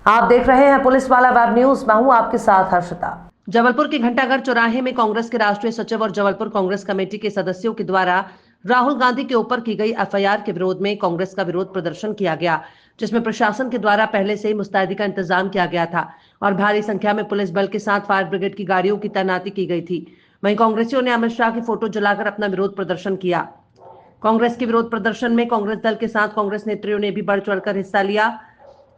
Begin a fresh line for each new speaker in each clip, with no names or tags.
आप देख रहे हैं पुलिस वाला वेब न्यूज। मैं हूं आपके साथ हर्षिता। जबलपुर के घंटाघर चौराहे में कांग्रेस के राष्ट्रीय सचिव और जबलपुर कांग्रेस कमेटी के सदस्यों के द्वारा राहुल गांधी के ऊपर की गई एफआईआर के विरोध में कांग्रेस का विरोध प्रदर्शन किया गया, जिसमें प्रशासन के द्वारा पहले से ही मुस्तैदी का इंतजाम किया गया था और भारी संख्या में पुलिस बल के साथ फायर ब्रिगेड की गाड़ियों की तैनाती की गई थी। वहीं कांग्रेसियों ने अमित शाह की फोटो जलाकर अपना विरोध प्रदर्शन किया। कांग्रेस के विरोध प्रदर्शन में कांग्रेस दल के साथ कांग्रेस नेत्रियों ने भी बढ़ चढ़कर हिस्सा लिया।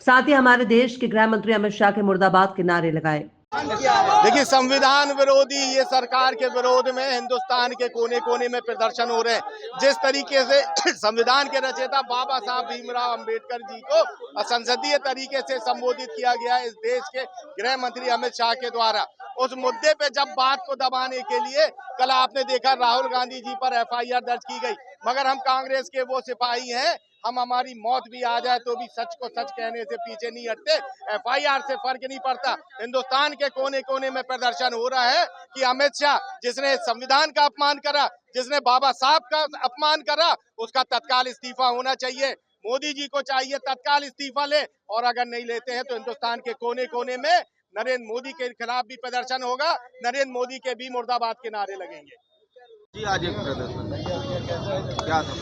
साथ ही हमारे देश के गृह मंत्री अमित शाह के मुर्दाबाद के नारे लगाए।
देखिए, संविधान विरोधी ये सरकार के विरोध में हिंदुस्तान के कोने कोने में प्रदर्शन हो रहे हैं। जिस तरीके से संविधान के रचयिता बाबा साहब भीमराव अंबेडकर जी को संसदीय तरीके से संबोधित किया गया इस देश के गृह मंत्री अमित शाह के द्वारा, उस मुद्दे पे जब बात को दबाने के लिए कल आपने देखा राहुल गांधी जी पर एफआईआर दर्ज की गई। मगर हम कांग्रेस के वो सिपाही हैं, हम हमारी मौत भी आ जाए तो भी सच को सच कहने से पीछे नहीं हटते। एफआईआर से फर्क नहीं पड़ता। हिंदुस्तान के कोने कोने में प्रदर्शन हो रहा है कि अमित शाह जिसने संविधान का अपमान करा, जिसने बाबा साहब का अपमान करा, उसका तत्काल इस्तीफा होना चाहिए। मोदी जी को चाहिए तत्काल इस्तीफा ले, और अगर नहीं लेते हैं तो हिंदुस्तान के कोने कोने में नरेंद्र मोदी के खिलाफ भी प्रदर्शन होगा, नरेंद्र मोदी के भी मुर्दाबाद के नारे लगेंगे।
जी, आज एक प्रदर्शन क्या था?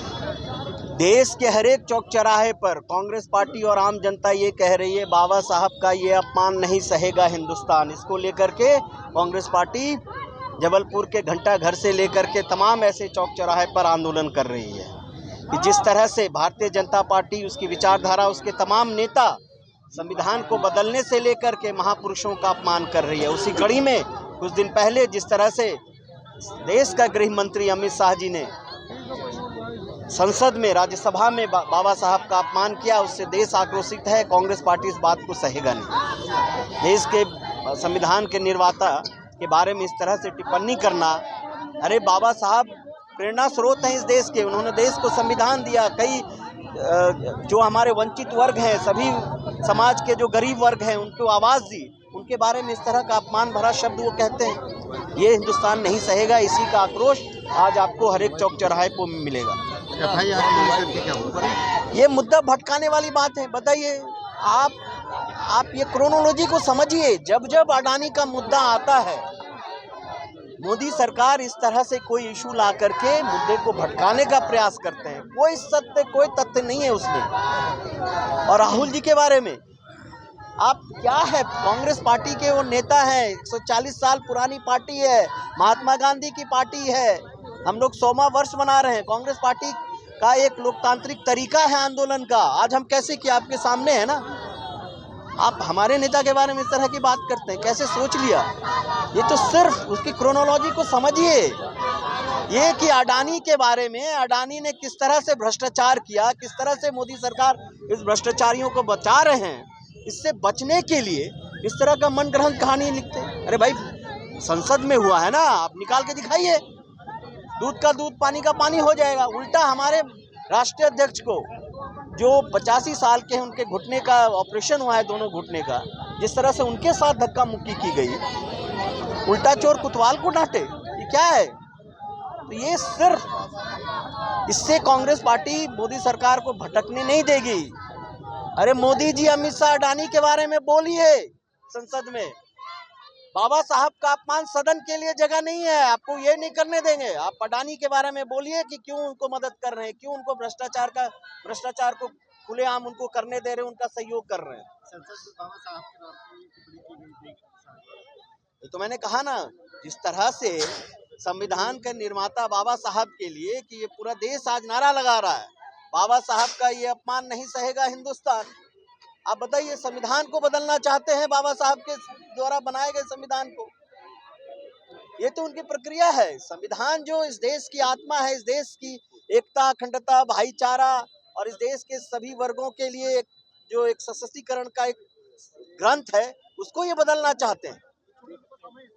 देश के हर एक चौक चौराहे पर कांग्रेस पार्टी और आम जनता ये कह रही है बाबा साहब का ये अपमान नहीं सहेगा हिंदुस्तान। इसको लेकर के कांग्रेस पार्टी जबलपुर के घंटाघर से लेकर के तमाम ऐसे चौक चौराहे पर आंदोलन कर रही है कि जिस तरह से भारतीय जनता पार्टी, उसकी विचारधारा, उसके तमाम नेता संविधान को बदलने से लेकर के महापुरुषों का अपमान कर रही है। उसी कड़ी में कुछ दिन पहले जिस तरह से देश का गृह मंत्री अमित शाह जी ने संसद में, राज्यसभा में बाबा साहब का अपमान किया, उससे देश आक्रोशित है। कांग्रेस पार्टी इस बात को सहेगा नहीं। देश के संविधान के निर्माता के बारे में इस तरह से टिप्पणी करना, अरे बाबा साहब प्रेरणा स्रोत हैं इस देश के, उन्होंने देश को संविधान दिया। कई जो हमारे वंचित वर्ग हैं, सभी समाज के जो गरीब वर्ग हैं, उनको आवाज़ दी, उनके बारे में इस तरह का अपमान भरा शब्द वो कहते हैं। ये हिंदुस्तान नहीं सहेगा। इसी का आक्रोश आज आपको हर एक चौक चौराहे पर मिलेगा। ये मुद्दा भटकाने वाली बात है। बताइए आप ये क्रोनोलॉजी को समझिए। जब जब अडानी का मुद्दा आता है, मोदी सरकार इस तरह से कोई इशू ला करके मुद्दे को भटकाने का प्रयास करते हैं। कोई सत्य, कोई तथ्य नहीं है उसमें। और राहुल जी के बारे में आप क्या है, कांग्रेस पार्टी के वो नेता हैं, 140 साल पुरानी पार्टी है, महात्मा गांधी की पार्टी है। हम लोग 100वां वर्ष मना रहे हैं। कांग्रेस पार्टी का एक लोकतांत्रिक तरीका है आंदोलन का। आज हम कैसे किया, आपके सामने है ना। आप हमारे नेता के बारे में इस तरह की बात करते हैं, कैसे सोच लिया? ये तो सिर्फ उसकी क्रोनोलॉजी को समझिए। ये कि अडानी के बारे में, अडानी ने किस तरह से भ्रष्टाचार किया, किस तरह से मोदी सरकार इस भ्रष्टाचारियों को बचा रहे हैं, इससे बचने के लिए इस तरह का मन ग्रहण कहानी लिखते हैं। अरे भाई, संसद में हुआ है ना, आप निकाल के दिखाइए। दूध का दूध, पानी का पानी हो जाएगा। उल्टा हमारे राष्ट्रीय अध्यक्ष को, जो 85 साल के हैं, उनके घुटने का ऑपरेशन हुआ है, दोनों घुटने का, जिस तरह से उनके साथ धक्का मुक्की की गई, उल्टा चोर कुतवाल को डांटे, ये क्या है? तो ये सिर्फ इससे कांग्रेस पार्टी मोदी सरकार को भटकने नहीं देगी। अरे मोदी जी, अमित शाह, अडानी के बारे में बोलिए संसद में। बाबा साहब का अपमान सदन के लिए जगह नहीं है, आपको ये नहीं करने देंगे। आप अडानी के बारे में बोलिए कि क्यों उनको मदद कर रहे हैं, क्यों उनको भ्रष्टाचार को खुलेआम उनको करने दे रहे हैं, उनका सहयोग कर रहे हैं।
संसद में बाबा साहब के
ये तो मैंने कहा ना, जिस तरह से संविधान के निर्माता बाबा साहब के लिए कि ये पूरा देश आज नारा लगा रहा है, बाबा साहब का ये अपमान नहीं सहेगा हिंदुस्तान। आप बताइए, संविधान को बदलना चाहते हैं, बाबा साहब के द्वारा बनाए गए संविधान को। ये तो उनकी प्रक्रिया है। संविधान जो इस देश की आत्मा है, इस देश की एकता, अखंडता, भाईचारा और इस देश के सभी वर्गों के लिए जो एक सशक्तिकरण का एक ग्रंथ है, उसको ये बदलना चाहते हैं।